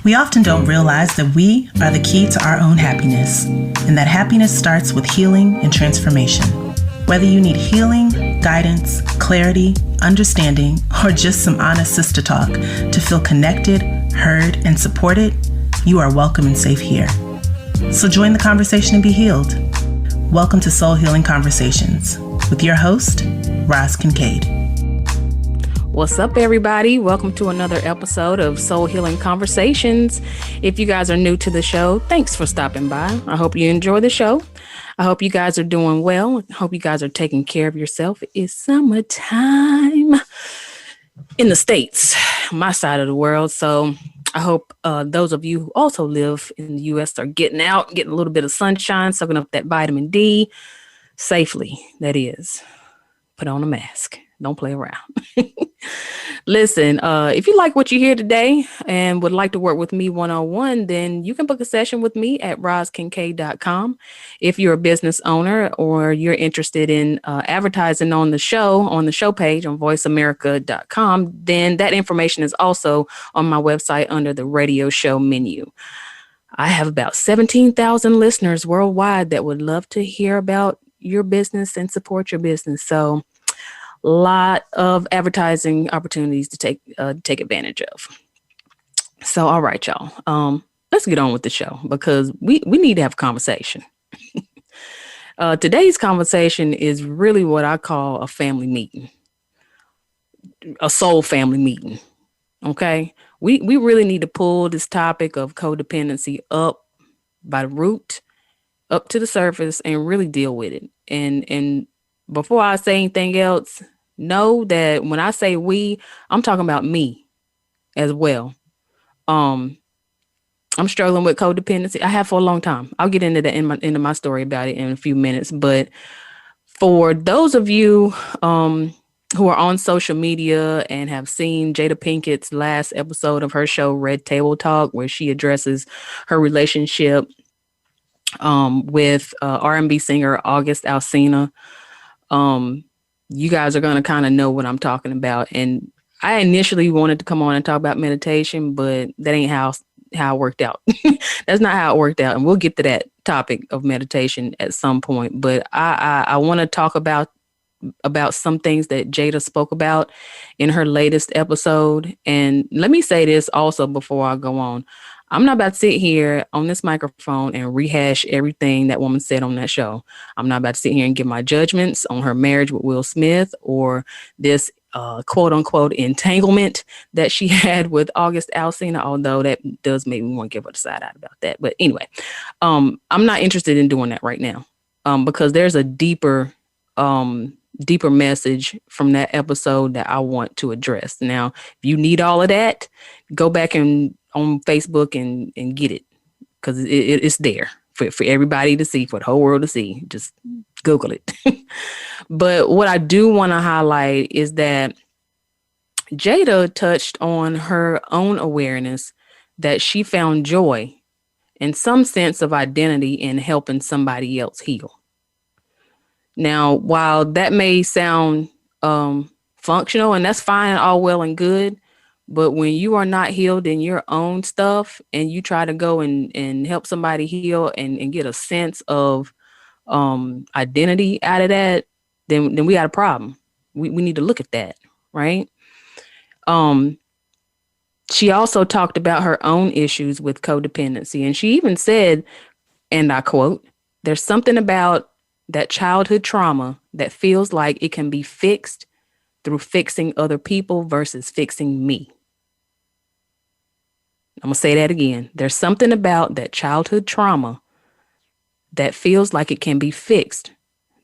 We often don't realize that we are the key to our own happiness, and that happiness starts with healing and transformation. Whether you need healing, guidance, clarity, understanding, or just some honest sister talk to feel connected, heard, and supported, you are welcome and safe here. So join the conversation and be healed. Welcome to Soul Healing Conversations with your host, Roz Kincaid. What's up, everybody? Welcome to another episode of Soul Healing Conversations. If you guys are new to the show, thanks for stopping by. I hope you enjoy the show. I hope you guys are doing well. I hope you guys are taking care of yourself. It's summertime in the States, my side of the world. So I hope those of you who also live in the U.S. are getting out, getting a little bit of sunshine, soaking up that vitamin D safely. That is, put on a mask. Don't play around. Listen, if you like what you hear today and would like to work with me one-on-one, then you can book a session with me at rozkincaid.com. If you're a business owner or you're interested in advertising on the show page on voiceamerica.com, then that information is also on my website under the radio show menu. I have about 17,000 listeners worldwide that would love to hear about your business and support your business. So lot of advertising opportunities to take advantage of. So, all right, y'all. Let's get on with the show because we need to have a conversation. Today's conversation is really what I call a family meeting, a soul family meeting. Okay, we really need to pull this topic of codependency up by the root, up to the surface, and really deal with it. And before I say anything else, know that when I say we, I'm talking about me as well. I'm struggling with codependency. I have for a long time. I'll get into that into my story about it in a few minutes. But for those of you who are on social media and have seen Jada Pinkett's last episode of her show, Red Table Talk, where she addresses her relationship with R&B singer August Alsina, you guys are going to kind of know what I'm talking about. And I initially wanted to come on and talk about meditation, but that ain't how it worked out. That's not how it worked out. And we'll get to that topic of meditation at some point. But I want to talk about some things that Jada spoke about in her latest episode. And let me say this also before I go on. I'm not about to sit here on this microphone and rehash everything that woman said on that show. I'm not about to sit here and give my judgments on her marriage with Will Smith or this quote unquote entanglement that she had with August Alsina, although that does make me want to give her the side out about that. But anyway, I'm not interested in doing that right now because there's a deeper message from that episode that I want to address. Now, if you need all of that, go back and on Facebook and get it because it's there for everybody to see, for the whole world to see. Just Google it. But what I do want to highlight is that Jada touched on her own awareness that she found joy and some sense of identity in helping somebody else heal. Now, while that may sound functional, and that's fine, all well and good, but when you are not healed in your own stuff and you try to go and help somebody heal and get a sense of identity out of that, then we got a problem. We need to look at that, right? She also talked about her own issues with codependency. And she even said, and I quote, "There's something about that childhood trauma that feels like it can be fixed through fixing other people versus fixing me." I'm going to say that again. There's something about that childhood trauma that feels like it can be fixed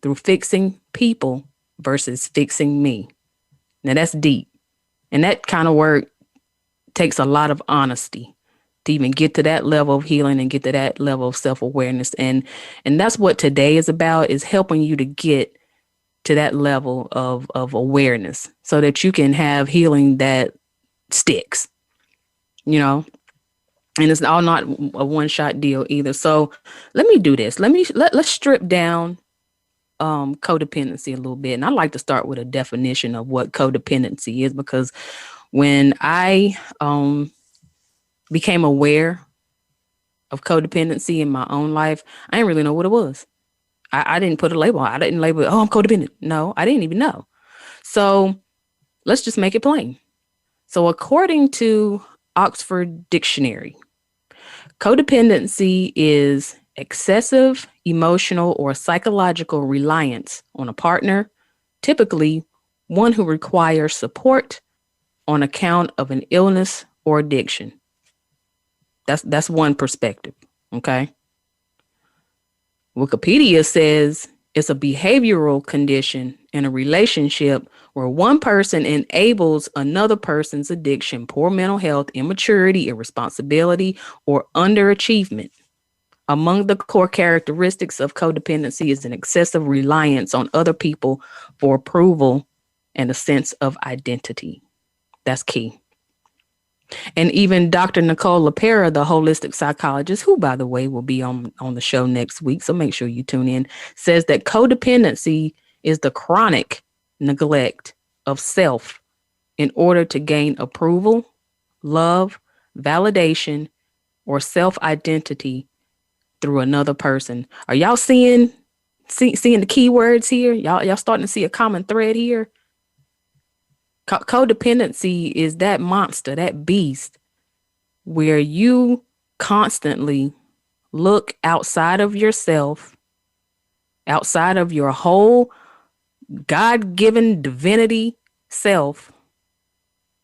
through fixing people versus fixing me. Now that's deep. And that kind of work takes a lot of honesty to even get to that level of healing and get to that level of self-awareness. And that's what today is about, is helping you to get to that level of awareness so that you can have healing that sticks, you know. And it's all not a one-shot deal either. So let me do this. Let's strip down codependency a little bit. And I'd like to start with a definition of what codependency is, because when I became aware of codependency in my own life, I didn't really know what it was. I didn't put a label on it. I didn't label it, oh, I'm codependent. No, I didn't even know. So let's just make it plain. So according to Oxford Dictionary, codependency is excessive emotional or psychological reliance on a partner, typically one who requires support on account of an illness or addiction. That's one perspective, okay? Wikipedia says it's a behavioral condition in a relationship where one person enables another person's addiction, poor mental health, immaturity, irresponsibility, or underachievement. Among the core characteristics of codependency is an excessive reliance on other people for approval and a sense of identity. That's key. And even Dr. Nicole LaPera, the holistic psychologist, who, by the way, will be on the show next week, so make sure you tune in, says that codependency is the chronic neglect of self in order to gain approval, love, validation, or self-identity through another person. Are y'all seeing the keywords here? Y'all starting to see a common thread here? Codependency is that monster, that beast, where you constantly look outside of yourself, outside of your whole God-given divinity self,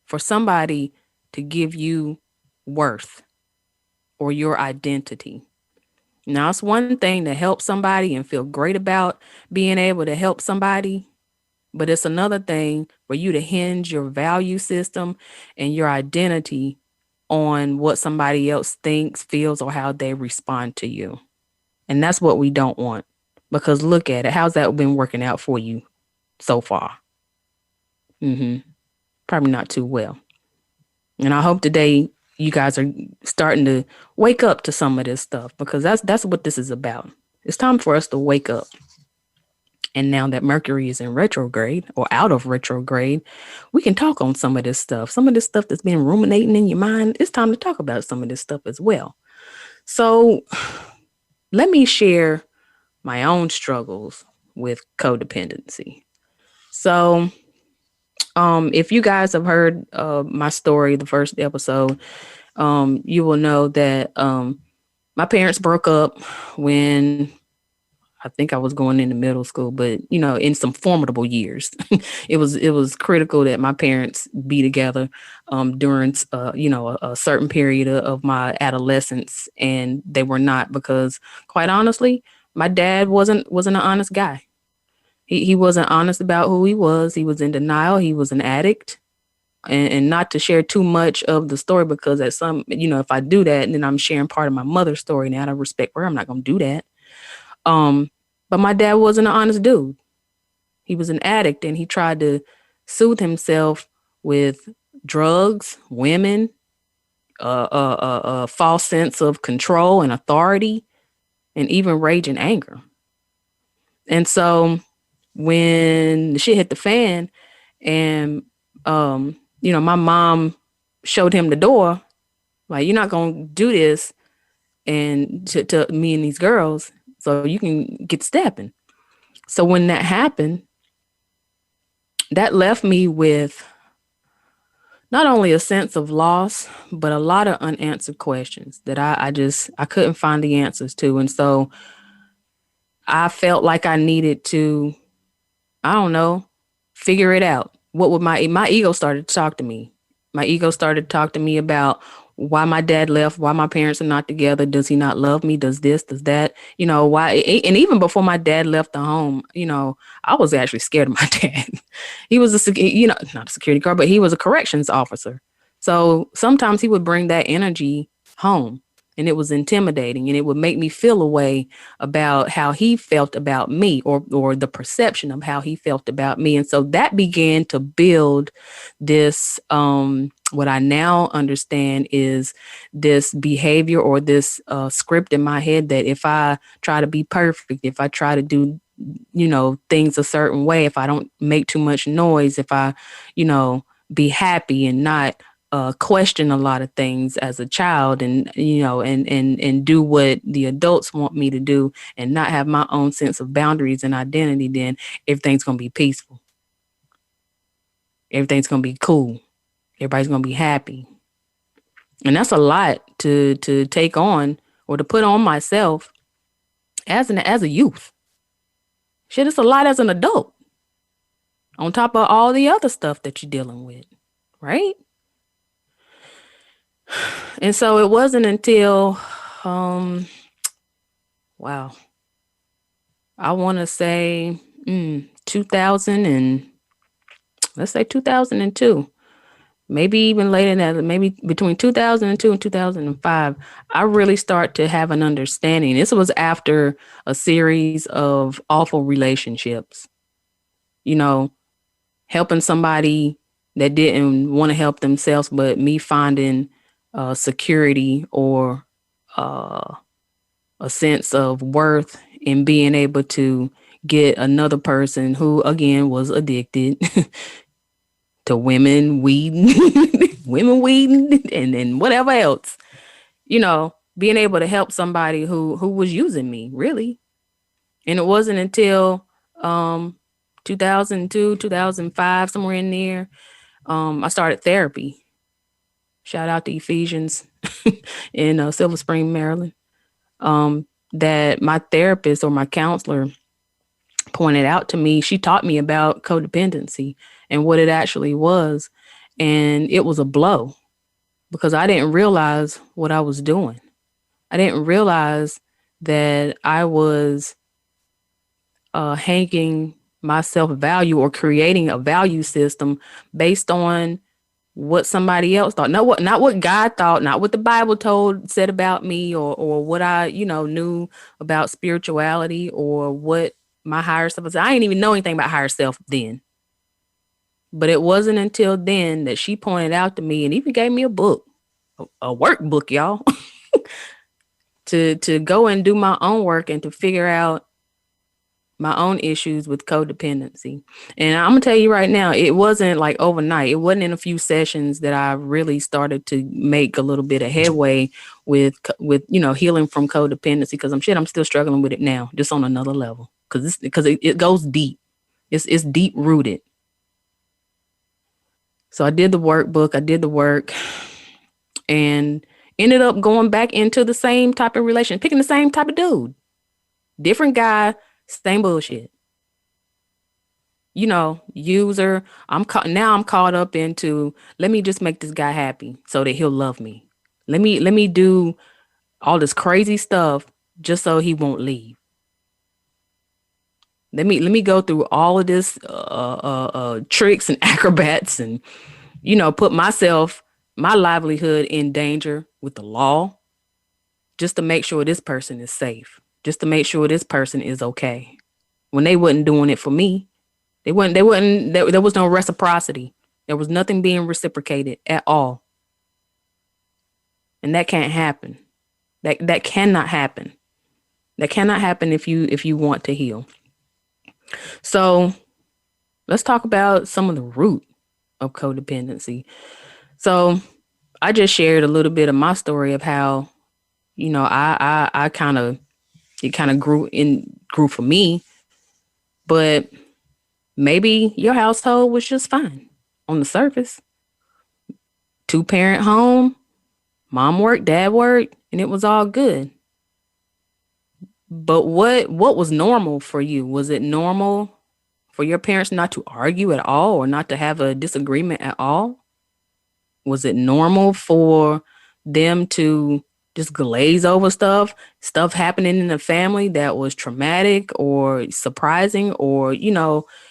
for somebody to give you worth or your identity. Now, it's one thing to help somebody and feel great about being able to help somebody, but it's another thing for you to hinge your value system and your identity on what somebody else thinks, feels, or how they respond to you. And that's what we don't want, because look at it. How's that been working out for you so far? Probably not too well. And I hope today you guys are starting to wake up to some of this stuff, because that's what this is about. It's time for us to wake up. And now that Mercury is in retrograde or out of retrograde, we can talk on some of this stuff. Some of this stuff that's been ruminating in your mind, it's time to talk about some of this stuff as well. So let me share my own struggles with codependency. So if you guys have heard my story, the first episode, you will know that my parents broke up when I think I was going into middle school, but in some formidable years. it was critical that my parents be together during a certain period of my adolescence, and they were not, because quite honestly, my dad wasn't an honest guy. He wasn't honest about who he was. He was in denial. He was an addict. And not to share too much of the story, because at some, if I do that, then I'm sharing part of my mother's story. Now, out of respect for her, I'm not going to do that. But my dad wasn't an honest dude. He was an addict, and he tried to soothe himself with drugs, women, a false sense of control and authority, and even rage and anger. And so when the shit hit the fan, and my mom showed him the door, like, you're not gonna do this and to me and these girls, so you can get stepping. So when that happened, that left me with not only a sense of loss, but a lot of unanswered questions that I couldn't find the answers to. And so I felt like I needed to, I don't know, figure it out. What would my ego started to talk to me. My ego started to talk to me about why my dad left, why my parents are not together. Does he not love me? Does this, does that? Why? And even before my dad left the home, I was actually scared of my dad. He was not a security guard, but he was a corrections officer. So sometimes he would bring that energy home, and it was intimidating, and it would make me feel a way about how he felt about me, or the perception of how he felt about me. And so that began to build this, what I now understand is this behavior, or this script in my head, that if I try to be perfect, if I try to do, things a certain way, if I don't make too much noise, if I, be happy and not question a lot of things as a child, and and do what the adults want me to do, and not have my own sense of boundaries and identity, then everything's gonna be peaceful. Everything's gonna be cool. Everybody's gonna be happy. And that's a lot to take on or to put on myself as a youth. Shit, it's a lot as an adult. On top of all the other stuff that you're dealing with, right? And so it wasn't until wow, I want to say 2000 and let's say 2002, maybe even later than that, maybe between 2002 and 2005, I really start to have an understanding. This was after a series of awful relationships, you know, helping somebody that didn't want to help themselves, but me finding security or a sense of worth in being able to get another person who, again, was addicted to women, weed, women, weed, and whatever else. Being able to help somebody who was using me, really. And it wasn't until 2002, 2005, somewhere in there, I started therapy. Shout out to Ephesians in Silver Spring, Maryland. That my therapist or my counselor pointed out to me. She taught me about codependency and what it actually was. And it was a blow because I didn't realize what I was doing. I didn't realize that I was hanging my self-value or creating a value system based on what somebody else thought. Not what God thought, not what the Bible said about me, or what I, knew about spirituality, or what my higher self was. I didn't even know anything about higher self then. But it wasn't until then that she pointed out to me and even gave me a book, a workbook, y'all, to go and do my own work and to figure out my own issues with codependency. And I'm gonna tell you right now, it wasn't like overnight. It wasn't in a few sessions that I really started to make a little bit of headway with healing from codependency. Because I'm still struggling with it now, just on another level. Because it goes deep. It's deep rooted. So I did the workbook. I did the work, and ended up going back into the same type of relation, picking the same type of dude, different guy. Same bullshit. User. I'm caught up into, let me just make this guy happy so that he'll love me. Let me do all this crazy stuff just so he won't leave. Let me go through all of this tricks and acrobats and put my livelihood in danger with the law just to make sure this person is safe. Just to make sure this person is okay. When they wasn't doing it for me, there was no reciprocity. There was nothing being reciprocated at all. And that can't happen. That cannot happen. That cannot happen if you want to heal. So let's talk about some of the root of codependency. So I just shared a little bit of my story of how, I kind of grew for me, but maybe your household was just fine on the surface. 2-parent home, mom worked, dad worked, and it was all good. But what was normal for you? Was it normal for your parents not to argue at all or not to have a disagreement at all? Was it normal for them to just glaze over stuff happening in the family that was traumatic or surprising, or,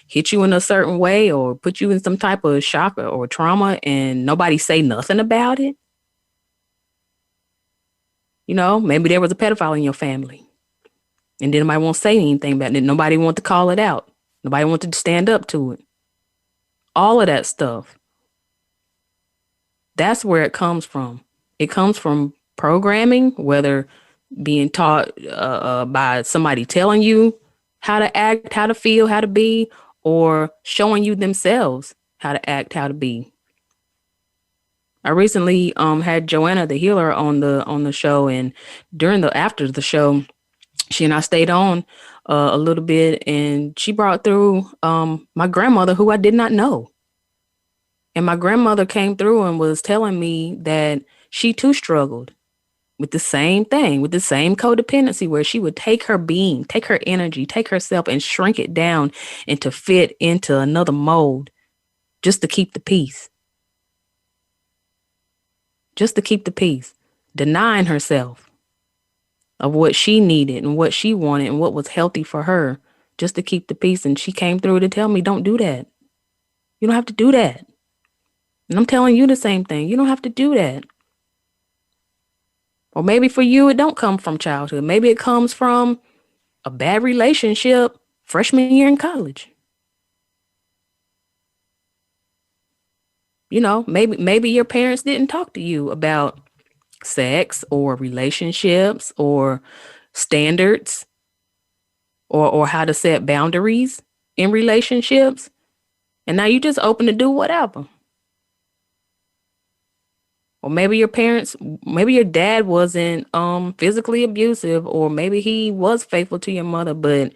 hit you in a certain way or put you in some type of shock or trauma and nobody say nothing about it? Maybe there was a pedophile in your family and then nobody won't say anything about it. Nobody want to call it out. Nobody wanted to stand up to it. All of that stuff. That's where it comes from. It comes from programming, whether being taught by somebody telling you how to act, how to feel, how to be, or showing you themselves how to act, how to be. I recently had Joanna the healer on the show, and after the show, she and I stayed on a little bit, and she brought through my grandmother, who I did not know. And my grandmother came through and was telling me that she too struggled with the same thing, with the same codependency, where she would take her being, take her energy, take herself and shrink it down and to fit into another mold just to keep the peace. Just to keep the peace, denying herself of what she needed and what she wanted and what was healthy for her, just to keep the peace. And she came through to tell me, don't do that. You don't have to do that. And I'm telling you the same thing. You don't have to do that. Or maybe for you, it don't come from childhood. Maybe it comes from a bad relationship freshman year in college. You know, maybe your parents didn't talk to you about sex or relationships or standards or how to set boundaries in relationships. And now you just open to do whatever. Or maybe your dad wasn't physically abusive, or maybe he was faithful to your mother, but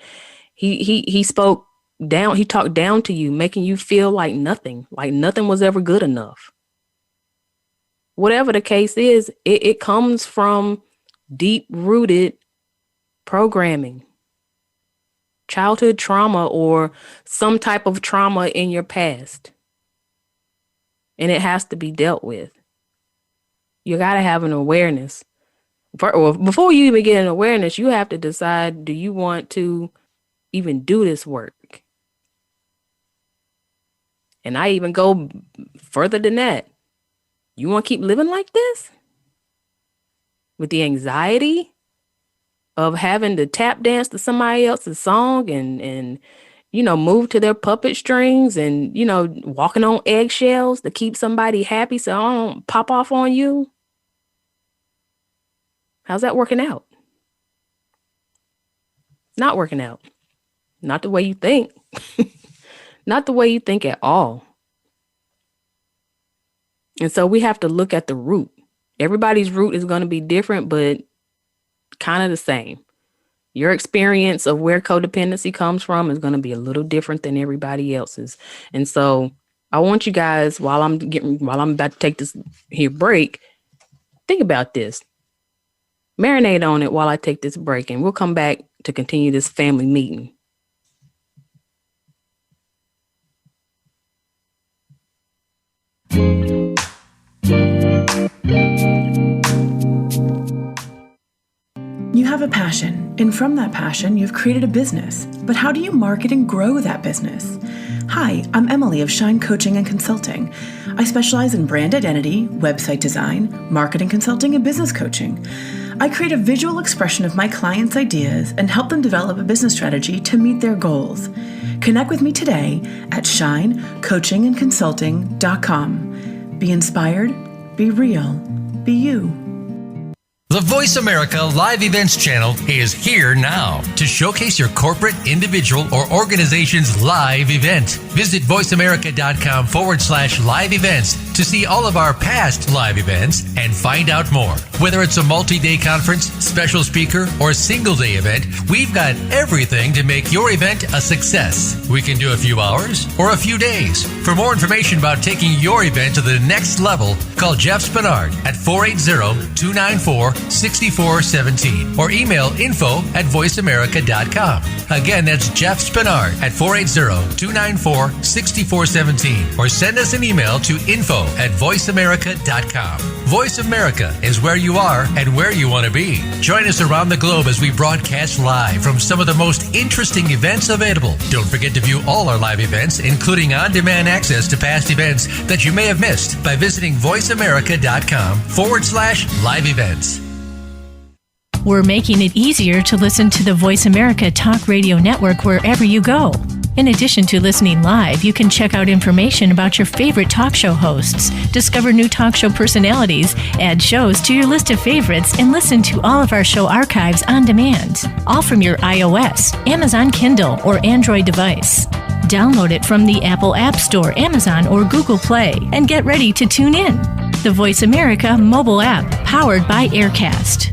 he spoke down, he talked down to you, making you feel like nothing was ever good enough. Whatever the case is, it comes from deep-rooted programming, childhood trauma, or some type of trauma in your past. And it has to be dealt with. You got to have an awareness. Before you even get an awareness, you have to decide, do you want to even do this work? And I even go further than that. You want to keep living like this? With the anxiety of having to tap dance to somebody else's song and move to their puppet strings and, walking on eggshells to keep somebody happy so I don't pop off on you? How's that working out? Not working out. Not the way you think. Not the way you think at all. And so we have to look at the root. Everybody's root is going to be different, but kind of the same. Your experience of where codependency comes from is going to be a little different than everybody else's. And so I want you guys, while I'm about to take this here break, think about this. Marinate on it while I take this break, and we'll come back to continue this family meeting. You have a passion, and from that passion, you've created a business. But how do you market and grow that business? Hi, I'm Emily of Shine Coaching and Consulting. I specialize in brand identity, website design, marketing consulting, and business coaching. I create a visual expression of my clients' ideas and help them develop a business strategy to meet their goals. Connect with me today at shinecoachingandconsulting.com. Be inspired, be real, be you. The Voice America Live Events channel is here now to showcase your corporate, individual, or organization's live event. Visit voiceamerica.com/live events to see all of our past live events and find out more. Whether it's a multi-day conference, special speaker, or single-day event, we've got everything to make your event a success. We can do a few hours or a few days. For more information about taking your event to the next level, call Jeff Spinard at 480-294-6417 or email info@voiceamerica.com. Again, that's Jeff Spinard at 480-294-6417 or send us an email to info@voiceamerica.com. Voice America is where you are and where you want to be. Join us around the globe as we broadcast live from some of the most interesting events available. Don't forget to view all our live events, including on-demand access to past events that you may have missed by visiting voiceamerica.com/live events. We're making it easier to listen to the Voice America Talk Radio Network wherever you go. In addition to listening live, you can check out information about your favorite talk show hosts, discover new talk show personalities, add shows to your list of favorites, and listen to all of our show archives on demand, all from your iOS, Amazon Kindle, or Android device. Download it from the Apple App Store, Amazon, or Google Play, and get ready to tune in. the Voice America mobile app powered by Aircast.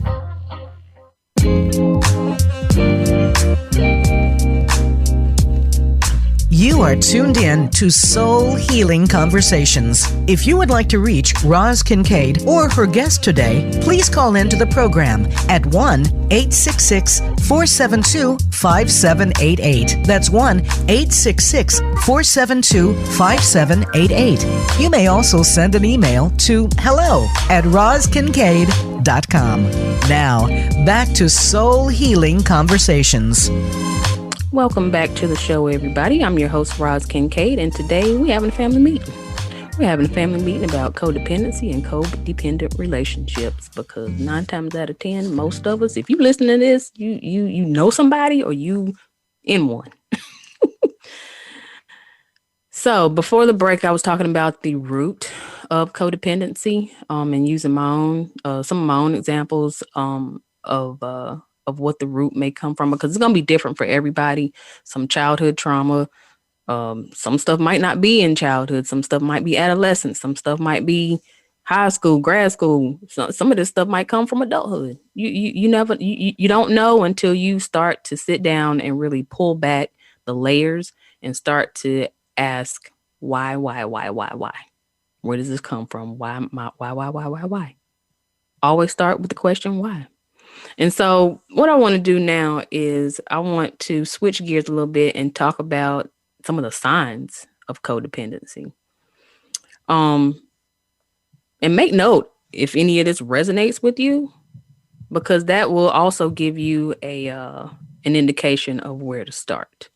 You are tuned in to Soul Healing Conversations. If you would like to reach Roz Kincaid or her guest today, please call into the program at 1-866-472-5788. That's 1-866-472-5788. You may also send an email to hello@rozkincaid.com. Now, back to Soul Healing Conversations. Welcome back to the show, everybody. I'm your host, Roz Kincaid, and today we're having a family meeting. We're having a family meeting about codependency and codependent relationships, because 9 times out of 10, most of us, if you listen to this, you know somebody or you in one. So before the break, I was talking about the root of codependency, and using my own some of my own examples of what the root may come from, because it's going to be different for everybody. Some childhood trauma, some stuff might not be in childhood. Some stuff might be adolescence. Some stuff might be high school, grad school. Some of this stuff might come from adulthood. You don't know until you start to sit down and really pull back the layers and start to ask why? Where does this come from? Why? Always start with the question why. And so what I want to do now is I want to switch gears a little bit and talk about some of the signs of codependency. And make note if any of this resonates with you, because that will also give you an indication of where to start.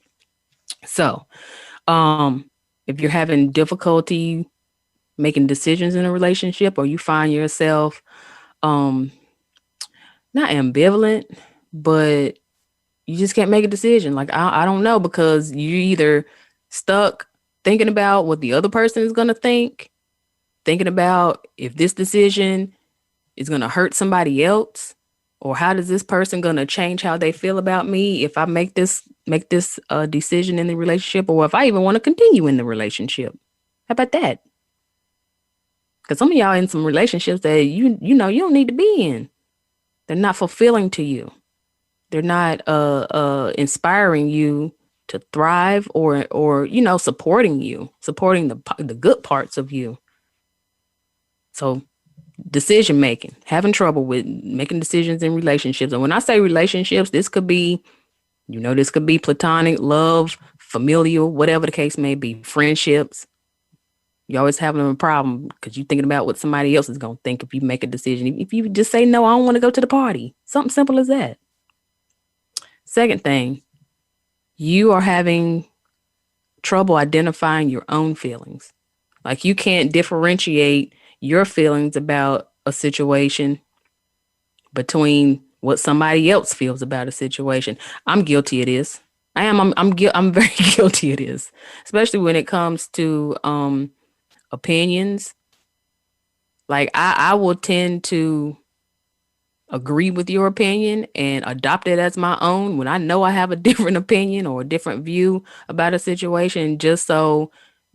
So if you're having difficulty making decisions in a relationship, or you find yourself not ambivalent, but you just can't make a decision. Like, I don't know, because you're either stuck thinking about what the other person is going to think, thinking about if this decision is going to hurt somebody else, or how does this person going to change how they feel about me if I make this decision in the relationship, or if I even want to continue in the relationship. How about that? Because some of y'all in some relationships that you know you don't need to be in. They're not fulfilling to you. They're not inspiring you to thrive, or supporting the good parts of you. So decision making, having trouble with making decisions in relationships. And when I say relationships, this could be platonic, love, familial, whatever the case may be, friendships. You're always having a problem because you're thinking about what somebody else is going to think if you make a decision. If you just say, no, I don't want to go to the party. Something simple as that. Second thing, you are having trouble identifying your own feelings. Like, you can't differentiate your feelings about a situation between what somebody else feels about a situation. I'm guilty of this. I'm very guilty of this, especially when it comes to opinions. Like, I will tend to agree with your opinion and adopt it as my own when I know I have a different opinion or a different view about a situation, just so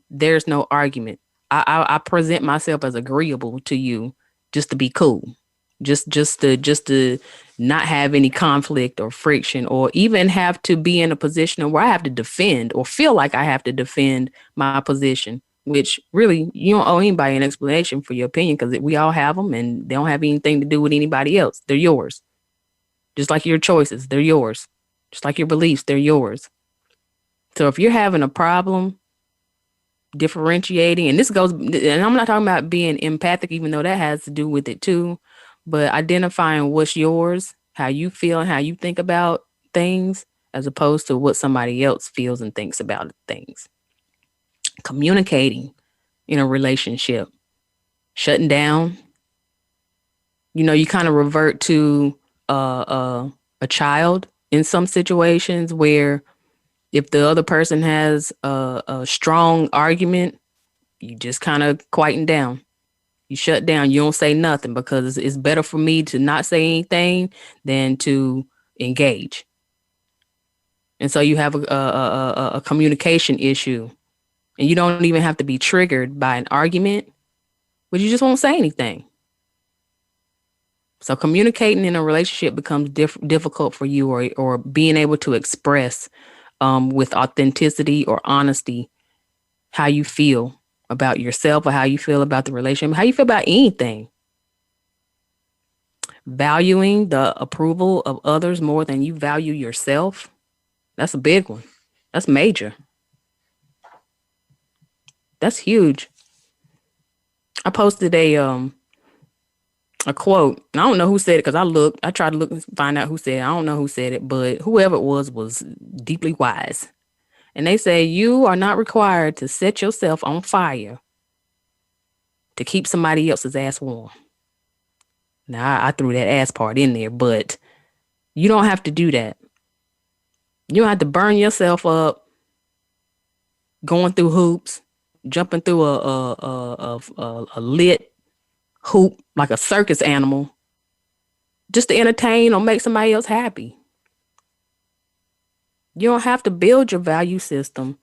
there's no argument. I present myself as agreeable to you just to be cool, just to not have any conflict or friction, or even have to be in a position where I have to defend or feel like I have to defend my position. Which really, you don't owe anybody an explanation for your opinion, because we all have them and they don't have anything to do with anybody else. They're yours. Just like your choices, they're yours. Just like your beliefs, they're yours. So if you're having a problem differentiating, and I'm not talking about being empathic, even though that has to do with it too, but identifying what's yours, how you feel and how you think about things, as opposed to what somebody else feels and thinks about things. Communicating in a relationship, shutting down. You kind of revert to a child in some situations, where if the other person has a strong argument, you just kind of quieten down. You shut down. You don't say nothing, because it's better for me to not say anything than to engage. And so you have a communication issue. And you don't even have to be triggered by an argument. but you just won't say anything. So communicating in a relationship becomes difficult for you, or being able to express with authenticity or honesty how you feel about yourself, or how you feel about the relationship, how you feel about anything. Valuing the approval of others more than you value yourself. That's a big one. That's major. That's huge. I posted a quote. I don't know who said it, because I tried to look and find out who said it. I don't know who said it, but whoever it was deeply wise. And they say, you are not required to set yourself on fire to keep somebody else's ass warm. Now, I threw that ass part in there, but you don't have to do that. You don't have to burn yourself up going through hoops, jumping through a lit hoop like a circus animal just to entertain or make somebody else happy. You don't have to build your value system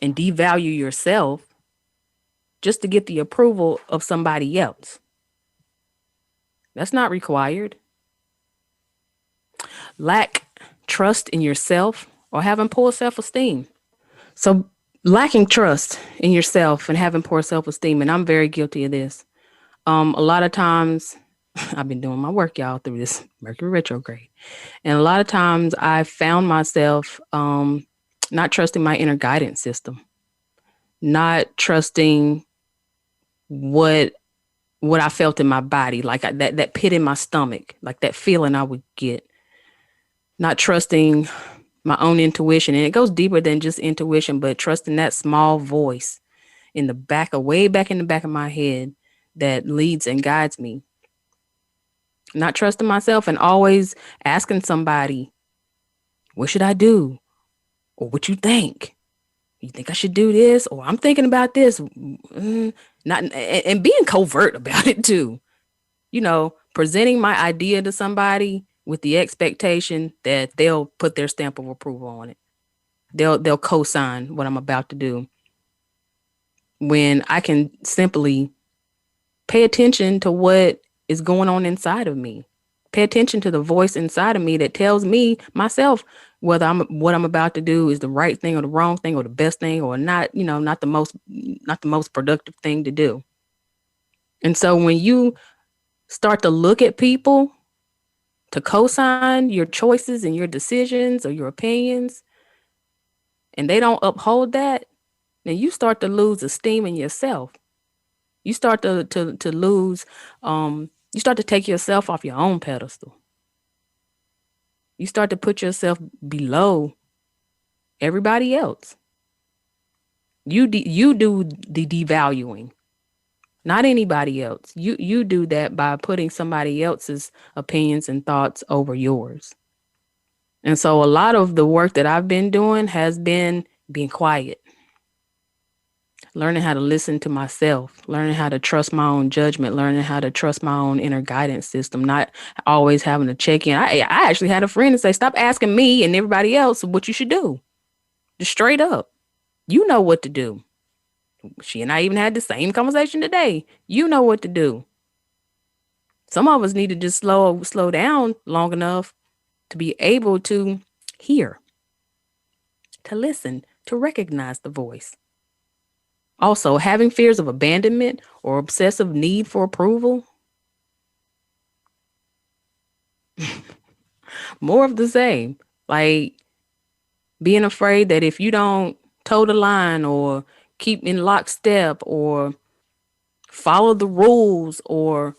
and devalue yourself just to get the approval of somebody else. That's not required. Lack trust in yourself or having poor self-esteem. So lacking trust in yourself and having poor self-esteem, and I'm very guilty of this. A lot of times, I've been doing my work, y'all, through this Mercury retrograde. And a lot of times I found myself not trusting my inner guidance system, not trusting what I felt in my body, like that pit in my stomach, like that feeling I would get, not trusting my own intuition. And it goes deeper than just intuition, but trusting that small voice in the back, way back in the back of my head, that leads and guides me. Not trusting myself and always asking somebody, what should I do? Or what you think? You think I should do this? Or I'm thinking about this. Not and being covert about it too. You know, presenting my idea to somebody with the expectation that they'll put their stamp of approval on it. They'll co-sign what I'm about to do. When I can simply pay attention to what is going on inside of me. Pay attention to the voice inside of me that tells me myself whether what I'm about to do is the right thing or the wrong thing or the best thing or not, not the most productive thing to do. And so when you start to look at people to co-sign your choices and your decisions or your opinions, and they don't uphold that, then you start to lose esteem in yourself. You start to lose, you start to take yourself off your own pedestal. You start to put yourself below everybody else. You do the devaluing, not anybody else. You do that by putting somebody else's opinions and thoughts over yours. And so a lot of the work that I've been doing has been being quiet. Learning how to listen to myself, learning how to trust my own judgment, learning how to trust my own inner guidance system, not always having to check in. I actually had a friend say, stop asking me and everybody else what you should do. Just straight up. You know what to do. She and I even had the same conversation today. You know what to do. Some of us need to just slow down long enough to be able to hear, to listen, to recognize the voice. Also, having fears of abandonment or obsessive need for approval. More of the same. Like being afraid that if you don't toe the line or keep in lockstep or follow the rules, or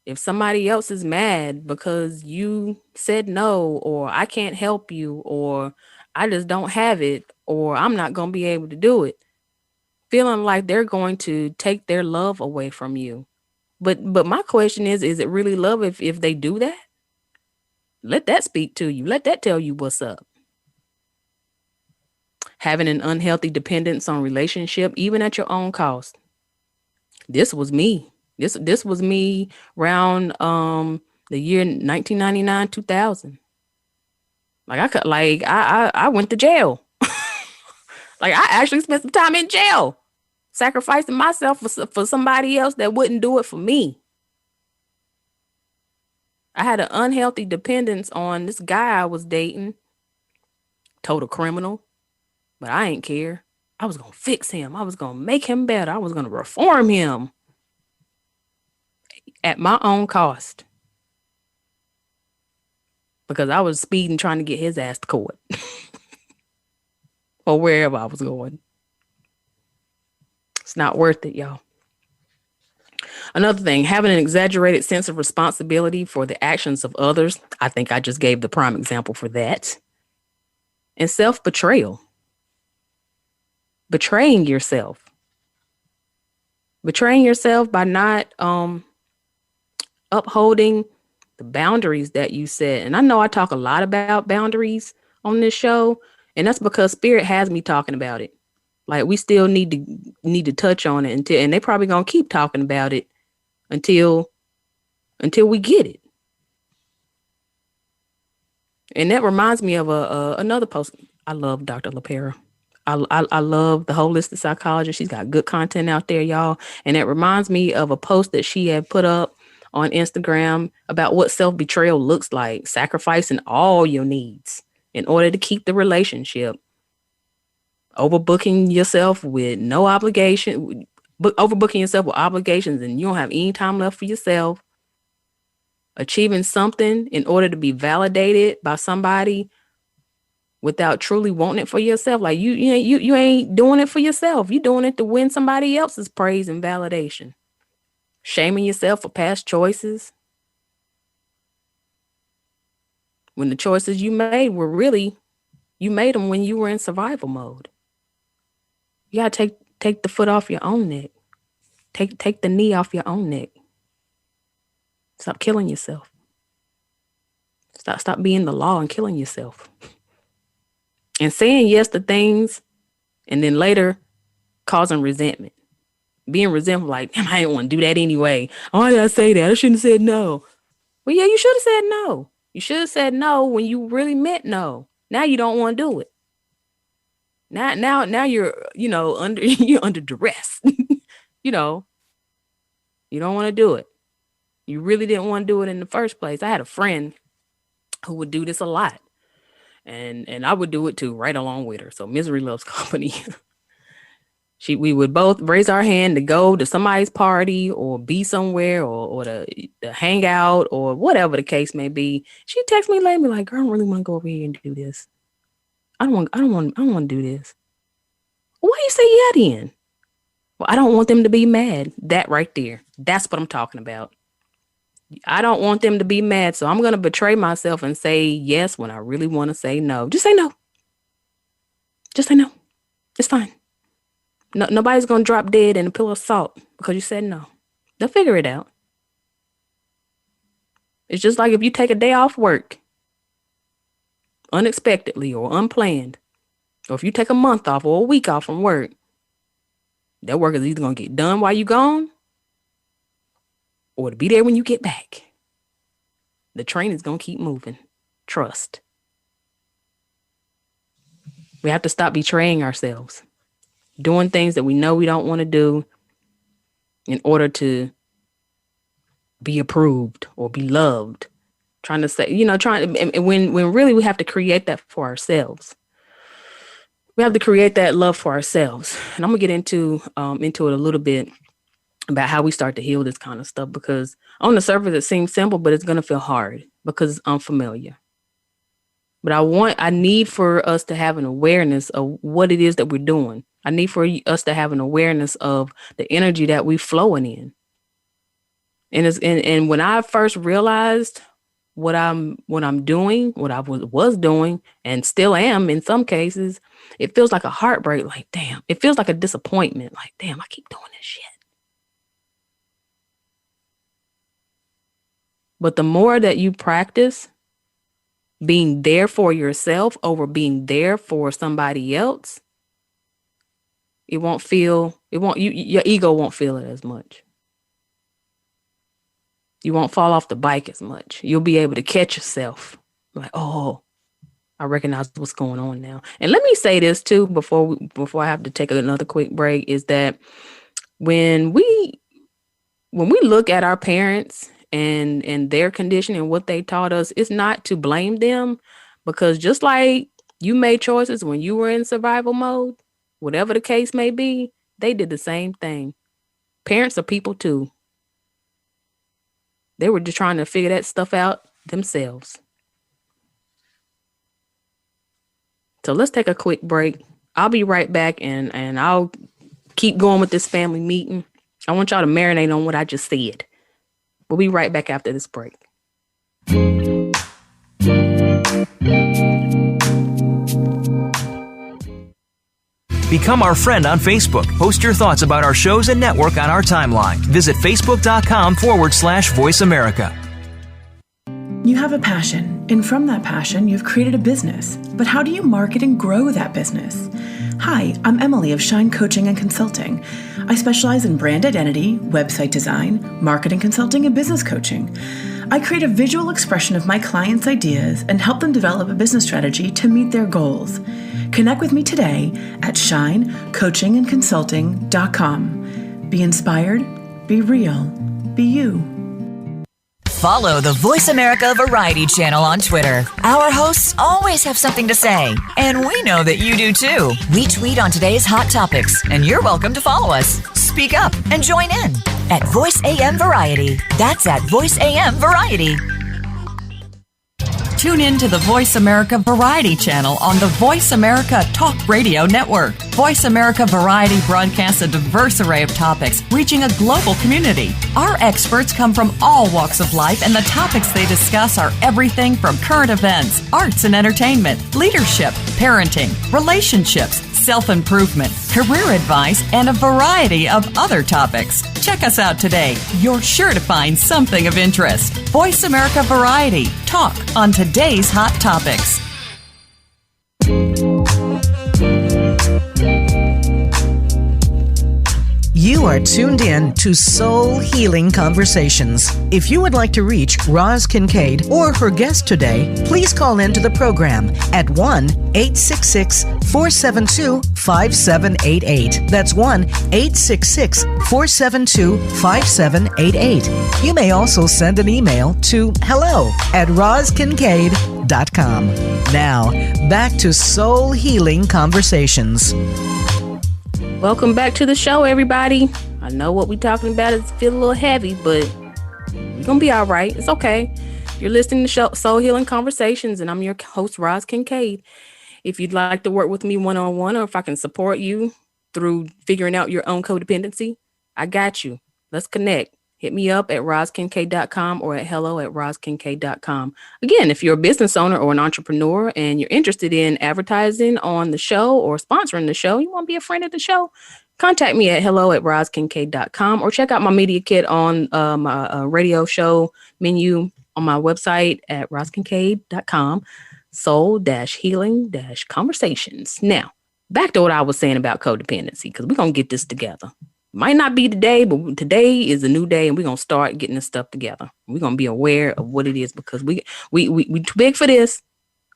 if somebody else is mad because you said no, or I can't help you, or I just don't have it, or I'm not going to be able to do it. Feeling like they're going to take their love away from you. But my question is it really love if they do that? Let that speak to you. Let that tell you what's up. Having an unhealthy dependence on relationship, even at your own cost. This was me. This was me around the year 1999, 2000. I went to jail. Like I actually spent some time in jail sacrificing myself for somebody else that wouldn't do it for me. I had an unhealthy dependence on this guy I was dating. Total criminal. But I ain't care. I was going to fix him. I was going to make him better. I was going to reform him at my own cost. Because I was speeding trying to get his ass to court. Or wherever I was going. It's not worth it, y'all. Another thing, having an exaggerated sense of responsibility for the actions of others. I think I just gave the prime example for that. And self-betrayal. Betraying yourself. Betraying yourself by not upholding the boundaries that you set. And I know I talk a lot about boundaries on this show, and that's because Spirit has me talking about it. Like, we still need to touch on it and they probably gonna keep talking about it until we get it. And that reminds me of another post. I love Dr. LaPera. I love the holistic psychologist. She's got good content out there, y'all. And it reminds me of a post that she had put up on Instagram about what self-betrayal looks like, sacrificing all your needs in order to keep the relationship, overbooking yourself with no obligation, overbooking yourself with obligations and you don't have any time left for yourself, achieving something in order to be validated by somebody without truly wanting it for yourself. Like you ain't doing it for yourself. You're doing it to win somebody else's praise and validation. Shaming yourself for past choices. When the choices you made were really, you made them when you were in survival mode. You gotta take the foot off your own neck. Take the knee off your own neck. Stop killing yourself. Stop being the law and killing yourself. And saying yes to things and then later causing resentment. Being resentful, like, damn, I didn't want to do that anyway. Why did I say that? I shouldn't have said no. Well, yeah, you should have said no. You should have said no when you really meant no. Now you don't want to do it. Now you're, you're under duress. You don't want to do it. You really didn't want to do it in the first place. I had a friend who would do this a lot. And I would do it too, right along with her. So misery loves company. We would both raise our hand to go to somebody's party or be somewhere or to hang out or whatever the case may be. She'd text me later, like, girl, I don't really want to go over here and do this. I don't want to do this. Well, why you say yeah then? Well, I don't want them to be mad. That right there. That's what I'm talking about. I don't want them to be mad, so I'm going to betray myself and say yes when I really want to say no. Just say no. Just say no. It's fine. No, nobody's going to drop dead in a pillow of salt because you said no. They'll figure it out. It's just like if you take a day off work unexpectedly or unplanned, or if you take a month off or a week off from work, that work is either going to get done while you're gone or to be there when you get back. The train is going to keep moving. Trust. We have to stop betraying ourselves. Doing things that we know we don't want to do in order to be approved or be loved. Trying to say, when really we have to create that for ourselves. We have to create that love for ourselves. And I'm going to get into it a little bit about how we start to heal this kind of stuff, because on the surface it seems simple, but it's going to feel hard because it's unfamiliar. But I need for us to have an awareness of what it is that we're doing. I need for us to have an awareness of the energy that we're flowing in. And when I first realized what I'm doing, what I was doing, and still am in some cases, it feels like a heartbreak. Like, damn, it feels like a disappointment. Like, damn, I keep doing this shit. But the more that you practice being there for yourself over being there for somebody else, your ego won't feel it as much. You won't fall off the bike as much. You'll be able to catch yourself. Like, oh, I recognize what's going on now. And let me say this too before I have to take another quick break, is that when we look at our parents and their condition and what they taught us, it's not to blame them, because just like you made choices when you were in survival mode, whatever the case may be, they did the same thing. Parents are people too. They were just trying to figure that stuff out themselves. So let's take a quick break. I'll be right back and I'll keep going with this family meeting. I want y'all to marinate on what I just said. We'll be right back after this break. Become our friend on Facebook. Post your thoughts about our shows and network on our timeline. Visit facebook.com/Voice America. You have a passion, and from that passion, you've created a business. But how do you market and grow that business? Hi, I'm Emily of Shine Coaching and Consulting. I specialize in brand identity, website design, marketing consulting, and business coaching. I create a visual expression of my clients' ideas and help them develop a business strategy to meet their goals. Connect with me today at shinecoachingandconsulting.com. Be inspired, be real, be you. Follow the Voice America Variety channel on Twitter. Our hosts always have something to say, and we know that you do too. We tweet on today's hot topics, and you're welcome to follow us. Speak up and join in at Voice AM Variety. That's at Voice AM Variety. Tune in to the Voice America Variety channel on the Voice America Talk Radio Network. Voice America Variety broadcasts a diverse array of topics, reaching a global community. Our experts come from all walks of life, and the topics they discuss are everything from current events, arts and entertainment, leadership, parenting, relationships, self-improvement, career advice, and a variety of other topics. Check us out today. You're sure to find something of interest. Voice America Variety. Talk on today's hot topics. You are tuned in to Soul Healing Conversations. If you would like to reach Roz Kincaid or her guest today, please call into the program at 1-866-472-5788. That's 1-866-472-5788. You may also send an email to hello@rozkincaid.com. Now, back to Soul Healing Conversations. Welcome back to the show, everybody. I know what we're talking about is feel a little heavy, but we're going to be all right. It's okay. You're listening to Soul Healing Conversations, and I'm your host, Roz Kincaid. If you'd like to work with me one-on-one, or if I can support you through figuring out your own codependency, I got you. Let's connect. Hit me up at rozkincaid.com or at hello@rozkincaid.com. Again, if you're a business owner or an entrepreneur and you're interested in advertising on the show or sponsoring the show, you want to be a friend of the show, contact me at hello@rozkincaid.com or check out my media kit on my radio show menu on my website at rozkincaid.com, soul-healing-conversations. Now, back to what I was saying about codependency, because we're going to get this together. Might not be today, but today is a new day, and we're going to start getting this stuff together. We're going to be aware of what it is, because we too big for this.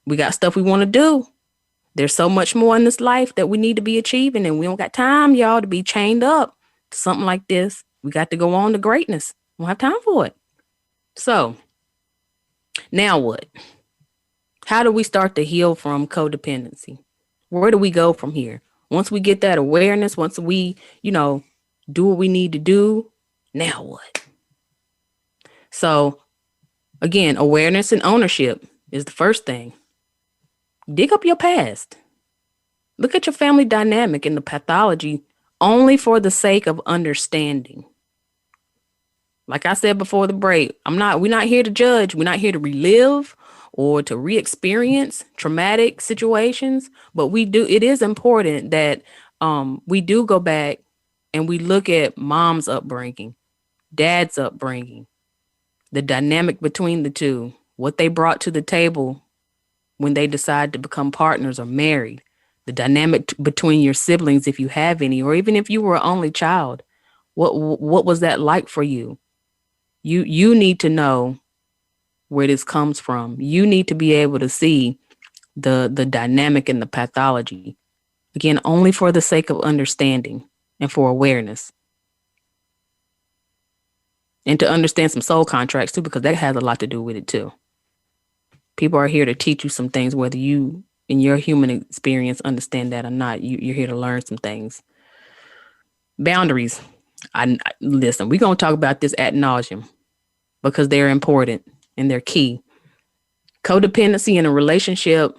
We got stuff we want to do. There's so much more in this life that we need to be achieving, and we don't got time, y'all, to be chained up to something like this. We got to go on to greatness. We don't have time for it. So now what? How do we start to heal from codependency? Where do we go from here? Once we get that awareness, once we, do what we need to do, now what? So again, awareness and ownership is the first thing. Dig up your past. Look at your family dynamic and the pathology only for the sake of understanding. Like I said before the break, we're not here to judge. We're not here to relive or to re-experience traumatic situations, but it is important that we do go back and we look at mom's upbringing, dad's upbringing, the dynamic between the two, what they brought to the table when they decide to become partners or married, the dynamic between your siblings, if you have any, or even if you were an only child, what was that like for you? You need to know where this comes from. You need to be able to see the dynamic and the pathology. Again, only for the sake of understanding and for awareness. And to understand some soul contracts too, because that has a lot to do with it too. People are here to teach you some things, whether you in your human experience understand that or not. You're here to learn some things. Boundaries. Listen, we're going to talk about this ad nauseum because they're important and they're key. Codependency in a relationship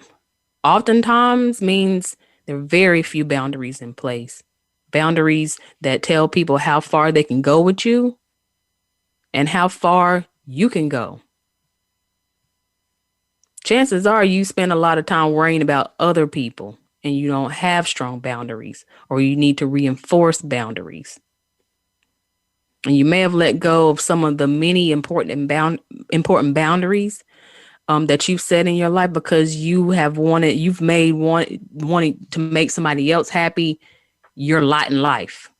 oftentimes means there are very few boundaries in place. Boundaries that tell people how far they can go with you and how far you can go. Chances are you spend a lot of time worrying about other people and you don't have strong boundaries, or you need to reinforce boundaries. And you may have let go of some of the many important boundaries that you've set in your life because you've made wanting to make somebody else happy your lot in life.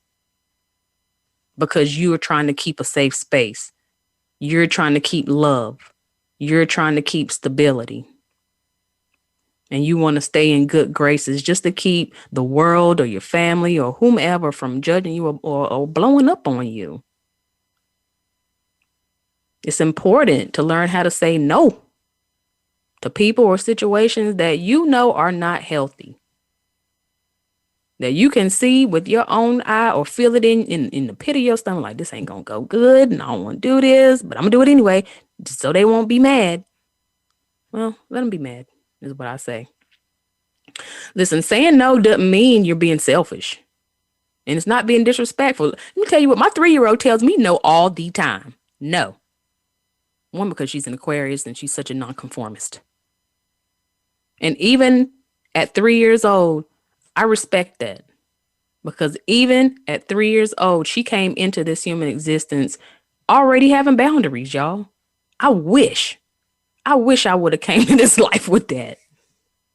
Because you are trying to keep a safe space. You're trying to keep love. You're trying to keep stability. And you want to stay in good graces just to keep the world or your family or whomever from judging you or blowing up on you. It's important to learn how to say no to people or situations that you know are not healthy. That you can see with your own eye or feel it in the pit of your stomach, like this ain't going to go good and I don't want to do this, but I'm going to do it anyway, just so they won't be mad. Well, let them be mad, is what I say. Listen, saying no doesn't mean you're being selfish. And it's not being disrespectful. Let me tell you what, my 3-year-old tells me no all the time. No. One, because she's an Aquarius and she's such a nonconformist. And even at 3 years old, I respect that. Because even at 3 years old, she came into this human existence already having boundaries, y'all. I wish I would have came to this life with that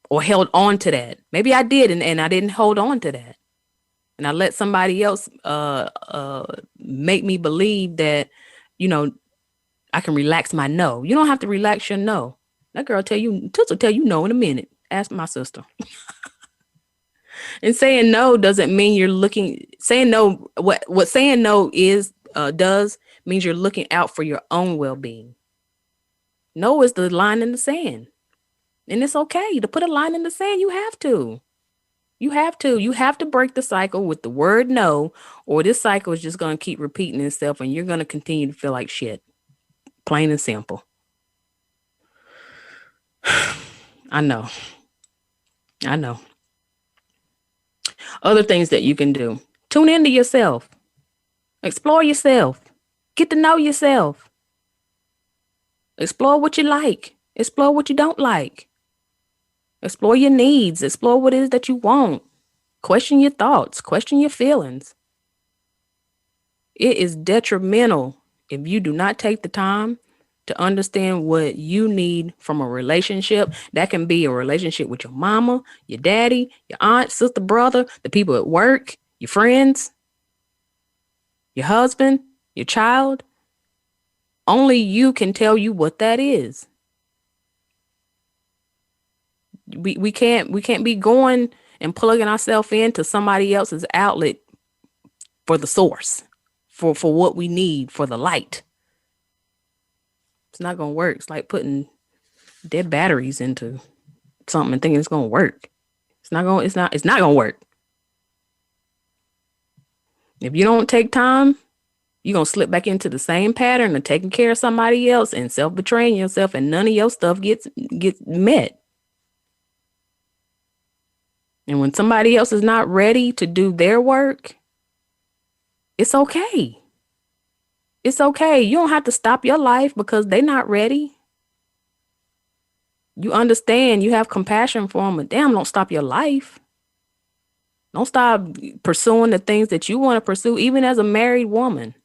or held on to that. Maybe I did and I didn't hold on to that. And I let somebody else make me believe that, I can relax my no. You don't have to relax your no. That girl Toots will tell you no in a minute. Ask my sister. And saying no doesn't mean saying no. What saying no does means you're looking out for your own well-being. No is the line in the sand. And it's okay to put a line in the sand. You have to. You have to break the cycle with the word no, or this cycle is just going to keep repeating itself and you're going to continue to feel like shit. Plain and simple. I know. Other things that you can do. Tune into yourself. Explore yourself. Get to know yourself. Explore what you like. Explore what you don't like. Explore your needs. Explore what it is that you want. Question your thoughts. Question your feelings. It is detrimental if you do not take the time to understand what you need from a relationship. That can be a relationship with your mama, your daddy, your aunt, sister, brother, the people at work, your friends, your husband, your child. Only you can tell you what that is. We can't be going and plugging ourselves into somebody else's outlet for the source, for what we need, for the light. It's not going to work. It's like putting dead batteries into something and thinking it's going to work. It's not going to work. If you don't take time, you're going to slip back into the same pattern of taking care of somebody else and self-betraying yourself, and none of your stuff gets met. And when somebody else is not ready to do their work, it's okay. It's okay. You don't have to stop your life because they're not ready. You understand, you have compassion for them, but damn, don't stop your life. Don't stop pursuing the things that you want to pursue, even as a married woman.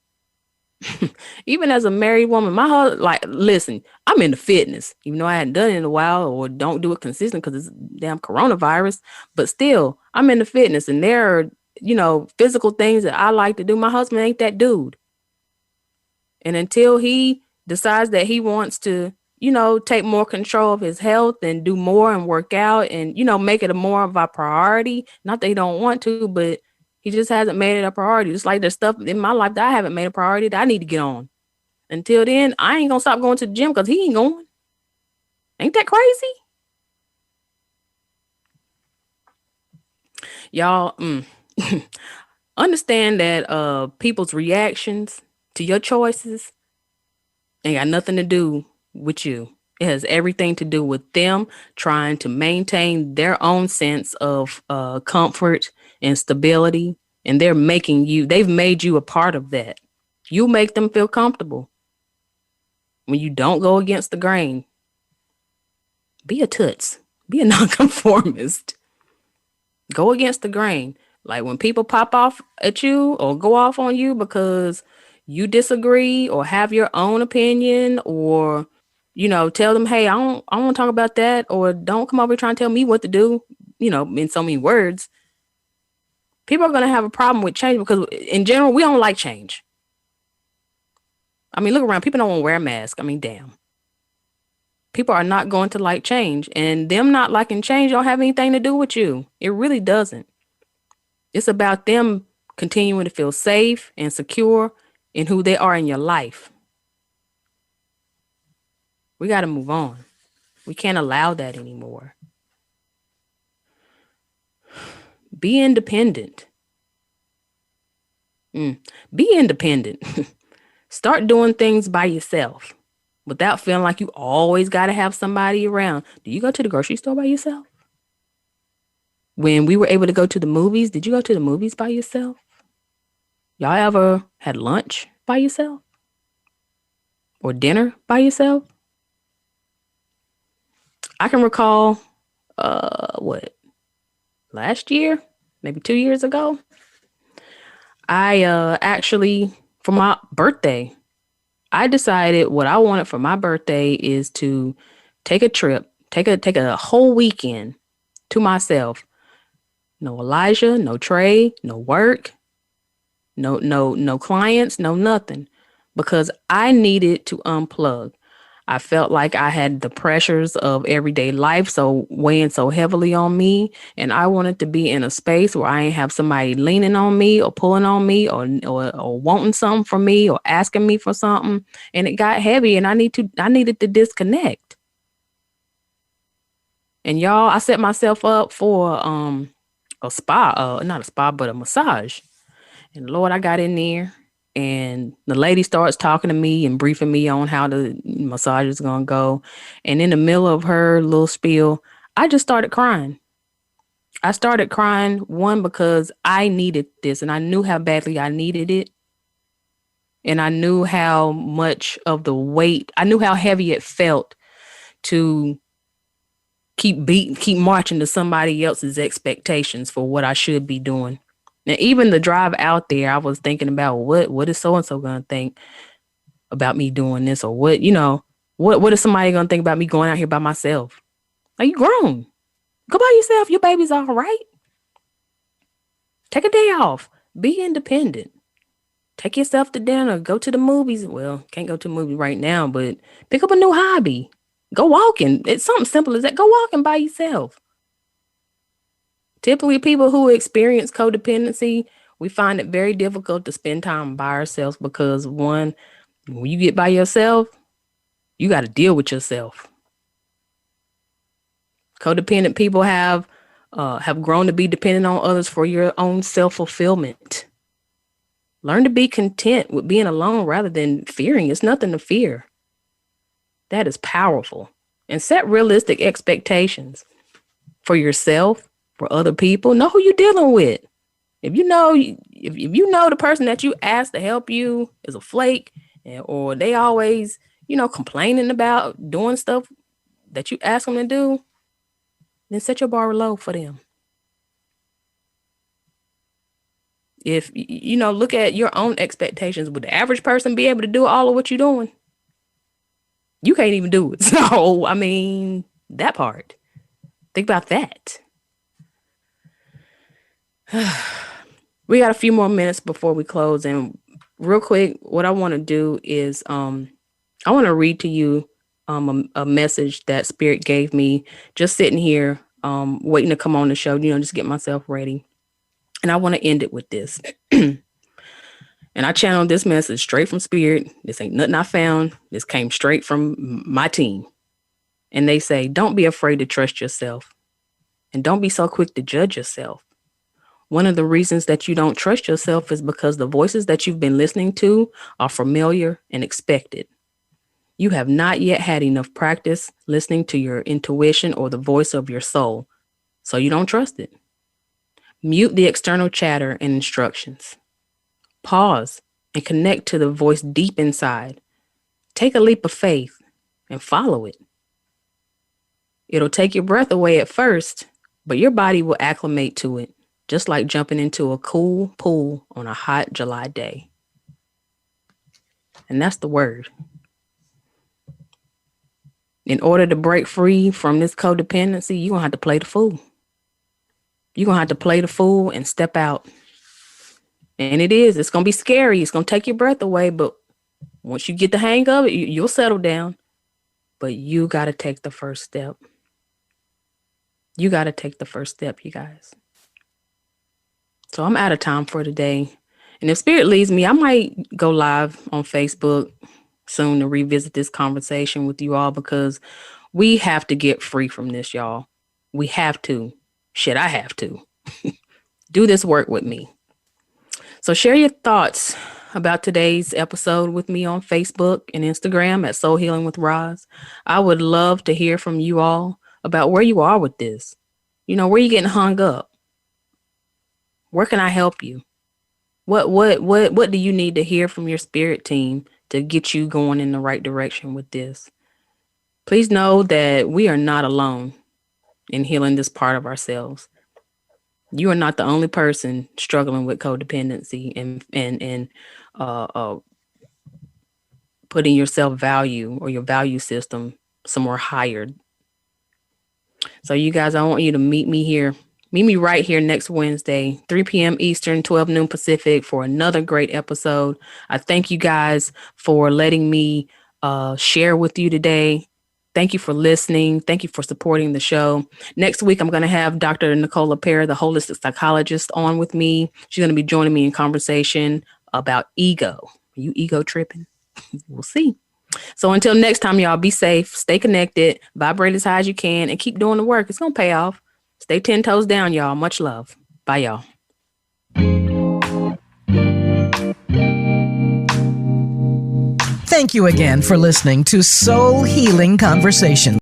Even as a married woman, my husband, listen, I'm into fitness, even though I hadn't done it in a while or don't do it consistent because it's damn coronavirus. But still, I'm into fitness, and there are, physical things that I like to do. My husband ain't that dude. And until he decides that he wants to take more control of his health and do more and work out and, make it a more of a priority. Not that he don't want to, but he just hasn't made it a priority. Just like there's stuff in my life that I haven't made a priority that I need to get on. Until then, I ain't gonna stop going to the gym because he ain't going. Ain't that crazy? Y'all, understand that people's reactions to your choices ain't got nothing to do with you. It has everything to do with them trying to maintain their own sense of comfort and stability. And they've made you a part of that. You make them feel comfortable. When you don't go against the grain, be a toots, be a nonconformist. Go against the grain. Like when people pop off at you or go off on you because you disagree or have your own opinion or, tell them, hey, I don't want to talk about that, or don't come over here trying to tell me what to do, in so many words. People are going to have a problem with change because in general, we don't like change. I mean, look around. People don't want to wear a mask. I mean, damn. People are not going to like change, and them not liking change don't have anything to do with you. It really doesn't. It's about them continuing to feel safe and secure in who they are in your life. We got to move on. We can't allow that anymore. Be independent. Be independent. Start doing things by yourself without feeling like you always got to have somebody around. Do you go to the grocery store by yourself? When we were able to go to the movies, did you go to the movies by yourself? Y'all ever had lunch by yourself? Or dinner by yourself? I can recall, last year, maybe 2 years ago, I actually, for my birthday, I decided what I wanted for my birthday is to take a trip, take a whole weekend to myself. No Elijah, no Trey, no work, no clients, no nothing, because I needed to unplug. I felt like I had the pressures of everyday life weighing so heavily on me, and I wanted to be in a space where I ain't have somebody leaning on me or pulling on me or wanting something from me or asking me for something. And it got heavy, and I needed to disconnect. And y'all, I set myself up for a spa, not a spa, but a massage. And Lord, I got in there. And the lady starts talking to me and briefing me on how the massage is going to go. And in the middle of her little spiel, I just started crying. I started crying, one, because I needed this and I knew how badly I needed it. And I knew how much of the weight, I knew how heavy it felt to keep marching to somebody else's expectations for what I should be doing. And even the drive out there, I was thinking about what is so-and-so going to think about me doing this, or what is somebody going to think about me going out here by myself? Are you grown? Go by yourself. Your baby's all right. Take a day off. Be independent. Take yourself to dinner. Go to the movies. Well, can't go to the movie right now, but pick up a new hobby. Go walking. It's something simple as that. Go walking by yourself. Typically, people who experience codependency, we find it very difficult to spend time by ourselves because, one, when you get by yourself, you got to deal with yourself. Codependent people have grown to be dependent on others for your own self-fulfillment. Learn to be content with being alone rather than fearing. It's nothing to fear. That is powerful. And set realistic expectations for yourself, for other people. Know who you're dealing with. If you know the person that you ask to help you is a flake, or they always, complaining about doing stuff that you ask them to do, then set your bar low for them. If look at your own expectations. Would the average person be able to do all of what you're doing? You can't even do it. So, I mean, that part. Think about that. We got a few more minutes before we close, and real quick, what I want to do is I want to read to you a message that Spirit gave me just sitting here, waiting to come on the show, just get myself ready. And I want to end it with this. And I channeled this message straight from Spirit. This ain't nothing I found. This came straight from my team. And they say, don't be afraid to trust yourself. And don't be so quick to judge yourself. One of the reasons that you don't trust yourself is because the voices that you've been listening to are familiar and expected. You have not yet had enough practice listening to your intuition or the voice of your soul, so you don't trust it. Mute the external chatter and instructions. Pause and connect to the voice deep inside. Take a leap of faith and follow it. It'll take your breath away at first, but your body will acclimate to it, just like jumping into a cool pool on a hot July day. And that's the word. In order to break free from this codependency, you're going to have to play the fool. You're going to have to play the fool and step out. And it's going to be scary. It's going to take your breath away. But once you get the hang of it, you'll settle down. But you got to take the first step. You got to take the first step, you guys. So I'm out of time for today. And if Spirit leads me, I might go live on Facebook soon to revisit this conversation with you all, because we have to get free from this, y'all. We have to. Shit, I have to. Do this work with me. So share your thoughts about today's episode with me on Facebook and Instagram at Soul Healing with Roz. I would love to hear from you all about where you are with this. Where you getting hung up? Where can I help you? What do you need to hear from your spirit team to get you going in the right direction with this? Please know that we are not alone in healing this part of ourselves. You are not the only person struggling with codependency and putting your self-value or your value system somewhere higher. So you guys, I want you to meet me right here next Wednesday, 3 p.m. Eastern, 12 noon Pacific, for another great episode. I thank you guys for letting me share with you today. Thank you for listening. Thank you for supporting the show. Next week, I'm going to have Dr. Nicola Perry, the holistic psychologist, on with me. She's going to be joining me in conversation about ego. Are you ego tripping? We'll see. So until next time, y'all, be safe, stay connected, vibrate as high as you can, and keep doing the work. It's going to pay off. Stay 10 toes down, y'all. Much love. Bye, y'all. Thank you again for listening to Soul Healing Conversations.